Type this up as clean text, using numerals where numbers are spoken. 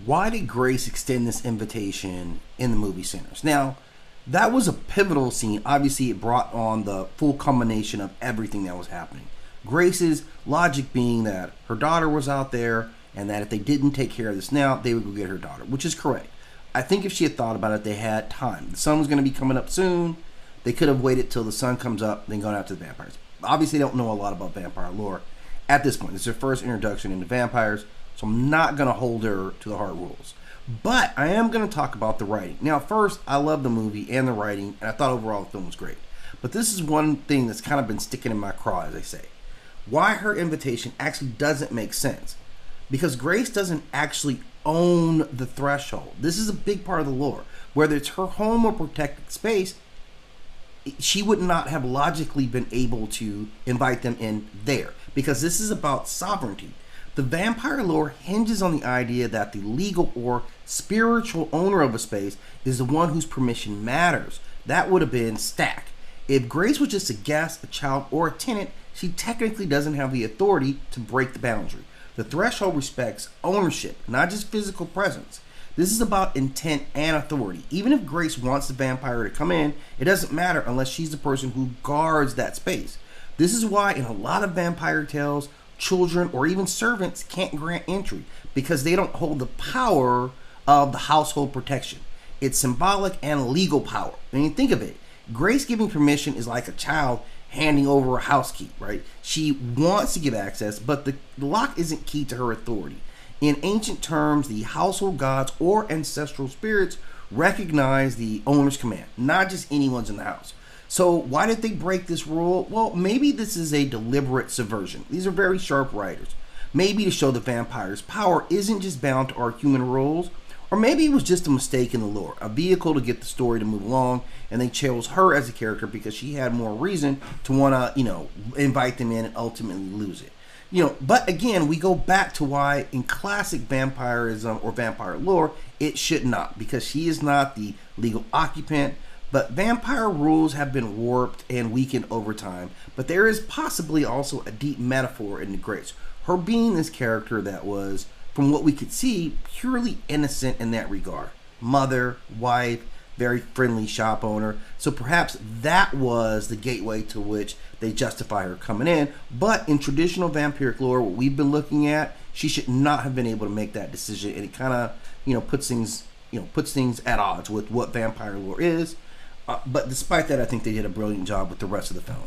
why did Grace extend this invitation in the movie Sinners? Now, that was a pivotal scene. Obviously, it brought on the full combination of everything that was happening. Grace's logic being that her daughter was out there and that if they didn't take care of this now, they would go get her daughter, which is correct. I think if she had thought about it, they had time. The sun was going to be coming up soon. They could have waited till the sun comes up, then gone after the vampires. Obviously, they don't know a lot about vampire lore at this point. This is her first introduction into vampires, so I'm not going to hold her to the hard rules. But I am going to talk about the writing. Now, first, I love the movie and the writing, and I thought overall the film was great. But this is one thing that's kind of been sticking in my craw, as they say. Why her invitation actually doesn't make sense. Because Grace doesn't actually own the threshold. This is a big part of the lore. Whether it's her home or protected space, she would not have logically been able to invite them in there. Because this is about sovereignty. The vampire lore hinges on the idea that the legal or spiritual owner of a space is the one whose permission matters. That would have been Stack. If Grace was just a guest, a child, or a tenant, she technically doesn't have the authority to break the boundary. The threshold respects ownership, not just physical presence. This is about intent and authority. Even if Grace wants the vampire to come in, it doesn't matter unless she's the person who guards that space. This is why in a lot of vampire tales, children or even servants can't grant entry because they don't hold the power of the household protection. It's symbolic and legal power. When you think of it, Grace giving permission is like a child handing over a house key, right? She wants to give access, but the lock isn't key to her authority. In ancient terms, the household gods or ancestral spirits recognize the owner's command, not just anyone's in the house. So why did they break this rule? Well, maybe this is a deliberate subversion. These are very sharp writers. Maybe to show the vampire's power isn't just bound to our human rules, or maybe it was just a mistake in the lore, a vehicle to get the story to move along, and they chose her as a character because she had more reason to want to, invite them in and ultimately lose it. But again, we go back to why in classic vampirism or vampire lore, it should not, because she is not the legal occupant. But vampire rules have been warped and weakened over time. But there is possibly also a deep metaphor in the Grace. Her being this character that was, from what we could see, purely innocent in that regard. Mother, wife, very friendly shop owner. So perhaps that was the gateway to which they justify her coming in. But in traditional vampiric lore, what we've been looking at, she should not have been able to make that decision. And it kind of, puts things at odds with what vampire lore is. But despite that, I think they did a brilliant job with the rest of the film.